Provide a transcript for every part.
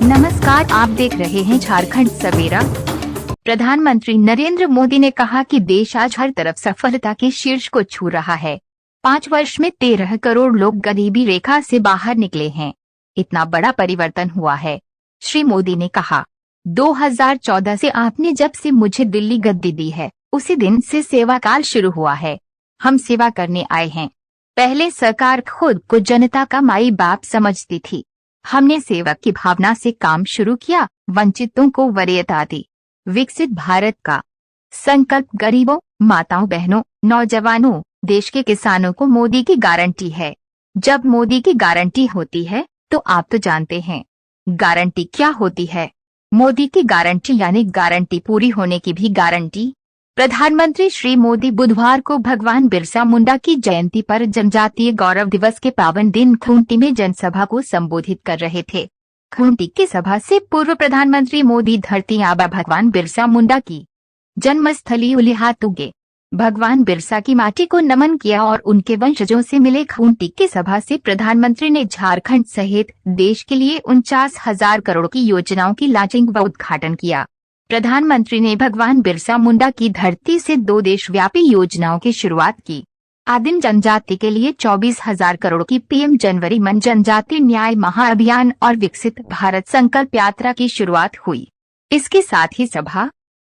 नमस्कार, आप देख रहे हैं झारखंड सवेरा। प्रधानमंत्री नरेंद्र मोदी ने कहा कि देश आज हर तरफ सफलता के शीर्ष को छू रहा है। 5 वर्ष में 13 करोड़ लोग गरीबी रेखा से बाहर निकले हैं। इतना बड़ा परिवर्तन हुआ है। श्री मोदी ने कहा, 2014 से आपने जब से मुझे दिल्ली गद्दी दी है, उसी दिन से सेवा काल शुरू हुआ है। हम सेवा करने आए हैं। पहले सरकार खुद को जनता का माई बाप समझती थी। हमने सेवक की भावना से काम शुरू किया, वंचितों को वरीयता दी। विकसित भारत का संकल्प गरीबों, माताओं बहनों, नौजवानों, देश के किसानों को मोदी की गारंटी है। जब मोदी की गारंटी होती है तो आप तो जानते हैं गारंटी क्या होती है। मोदी की गारंटी यानी गारंटी पूरी होने की भी गारंटी। प्रधानमंत्री श्री मोदी बुधवार को भगवान बिरसा मुंडा की जयंती पर जनजातीय गौरव दिवस के पावन दिन खूंटी में जनसभा को संबोधित कर रहे थे। खूंटी की सभा से पूर्व प्रधानमंत्री मोदी धरती आबा भगवान बिरसा मुंडा की जन्मस्थली उलिहातुगे भगवान बिरसा की माटी को नमन किया और उनके वंशजों से मिले। खूंटी की सभा से प्रधानमंत्री ने झारखंड सहित देश के लिए 49,000 करोड़ की योजनाओं की लॉन्चिंग व उद्घाटन किया। प्रधानमंत्री ने भगवान बिरसा मुंडा की धरती से 2 देशव्यापी योजनाओं की शुरुआत की। आदिम जनजाति के लिए 24,000 करोड़ की पीएम जनवरी मन जनजाति न्याय महाअभियान और विकसित भारत संकल्प यात्रा की शुरुआत हुई। इसके साथ ही सभा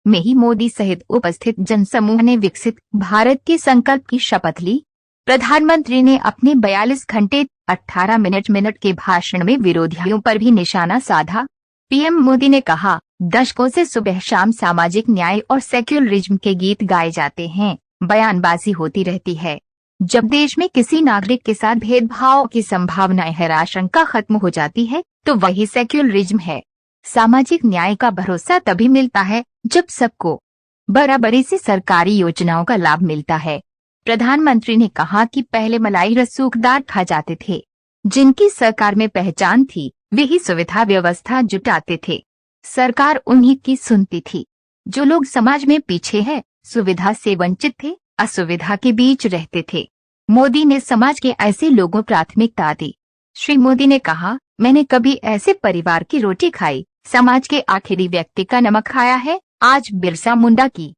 में ही मोदी सहित उपस्थित जनसमूह ने विकसित भारत के संकल्प की शपथ ली। प्रधानमंत्री ने अपने 42 घंटे 18 मिनट के भाषण में विरोधियों पर भी निशाना साधा। पीएम मोदी ने कहा, दशकों से सुबह शाम सामाजिक न्याय और सेक्युलरिज्म के गीत गाए जाते हैं, बयानबाजी होती रहती है। जब देश में किसी नागरिक के साथ भेदभाव की संभावनाएं है, आशंका खत्म हो जाती है, तो वही सेक्युलरिज्म है। सामाजिक न्याय का भरोसा तभी मिलता है जब सबको बराबरी से सरकारी योजनाओं का लाभ मिलता है। प्रधानमंत्री ने कहा कि पहले मलाई रसूखदार खा जाते थे। जिनकी सरकार में पहचान थी वे ही सुविधा व्यवस्था जुटाते थे। सरकार उन्हीं की सुनती थी। जो लोग समाज में पीछे है, सुविधा से वंचित थे, असुविधा के बीच रहते थे, मोदी ने समाज के ऐसे लोगों प्राथमिकता दी। श्री मोदी ने कहा, मैंने कभी ऐसे परिवार की रोटी खाई, समाज के आखिरी व्यक्ति का नमक खाया है। आज बिरसा मुंडा की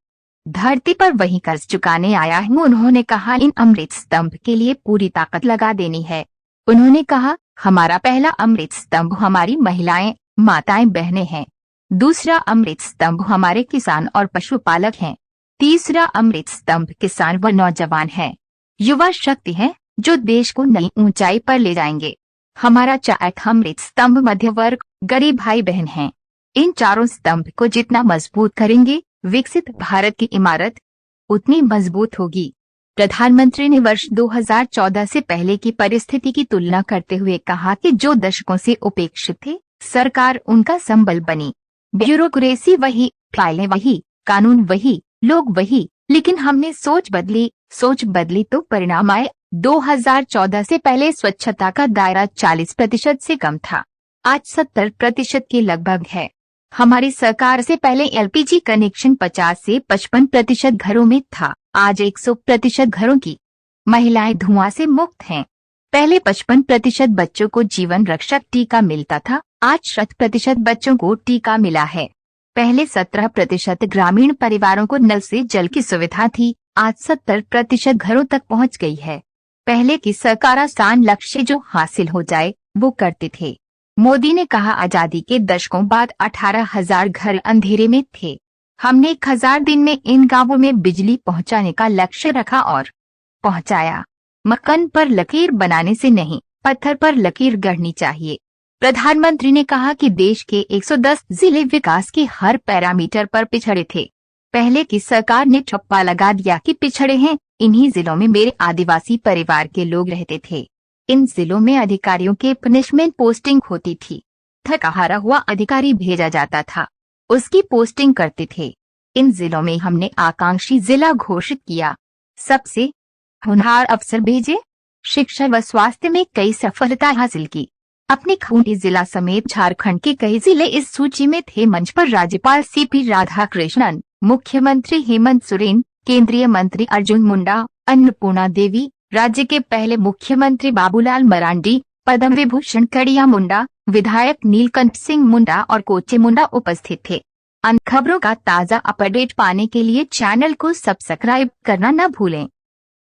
धरती पर वही कर्ज चुकाने आया हूँ। उन्होंने कहा, इन अमृत स्तंभ के लिए पूरी ताकत लगा देनी है। उन्होंने कहा, हमारा पहला अमृत स्तंभ हमारी महिलाएं, माताएं, बहनें हैं। दूसरा अमृत स्तंभ हमारे किसान और पशुपालक हैं। तीसरा अमृत स्तंभ किसान व नौजवान हैं। युवा शक्ति है जो देश को नई ऊंचाई पर ले जाएंगे। हमारा चौथा अमृत स्तंभ मध्य वर्ग, गरीब भाई बहन हैं। इन चारों स्तंभ को जितना मजबूत करेंगे, विकसित भारत की इमारत उतनी मजबूत होगी। प्रधानमंत्री ने वर्ष 2014 से पहले की परिस्थिति की तुलना करते हुए कहा कि जो दशकों से उपेक्षित थे, सरकार उनका संबल बनी। ब्यूरोक्रेसी वही, फाइलें वही, कानून वही, लोग वही, लेकिन हमने सोच बदली तो परिणाम आए। 2014 से पहले स्वच्छता का दायरा 40% से कम था, आज 70% के लगभग है। हमारी सरकार से पहले एलपीजी कनेक्शन 50 से 55% घरों में था, आज 100% घरों की महिलाएं धुआं से मुक्त हैं। पहले 55% बच्चों को जीवन रक्षक टीका मिलता था, आज 100% बच्चों को टीका मिला है। पहले 17% ग्रामीण परिवारों को नल से जल की सुविधा थी, आज 70% घरों तक पहुंच गई है। पहले की सरकार आसान लक्ष्य जो हासिल हो जाए वो करते थे। मोदी ने कहा, आजादी के दशकों बाद 18,000 घर अंधेरे में थे। हमने 1000 दिन में इन गांवों में बिजली पहुंचाने का लक्ष्य रखा और पहुंचाया। मक्खन पर लकीर बनाने से नहीं, पत्थर पर लकीर गढ़नी चाहिए। प्रधानमंत्री ने कहा कि देश के 110 जिले विकास के हर पैरामीटर पर पिछड़े थे। पहले की सरकार ने ठप्पा लगा दिया कि पिछड़े हैं, इन्हीं जिलों में मेरे आदिवासी परिवार के लोग रहते थे। इन जिलों में अधिकारियों के पनिशमेंट पोस्टिंग होती थी। थका हारा हुआ अधिकारी भेजा जाता था, उसकी पोस्टिंग करते थे। इन जिलों में हमने आकांक्षी जिला घोषित किया, सबसे होनहार अफसर भेजे। शिक्षा व स्वास्थ्य में कई सफलता हासिल की। अपने खूंटी जिला समेत झारखंड के कई जिले इस सूची में थे। मंच पर राज्यपाल सीपी राधाकृष्णन, मुख्यमंत्री हेमंत सोरेन, केंद्रीय मंत्री अर्जुन मुंडा, अन्नपूर्णा देवी, राज्य के पहले मुख्यमंत्री बाबूलाल मरांडी, पद्म विभूषण कड़िया मुंडा, विधायक नीलकंठ सिंह मुंडा और कोचे मुंडा उपस्थित थे। अन्य खबरों का ताज़ा अपडेट पाने के लिए चैनल को सब्सक्राइब करना न भूलें।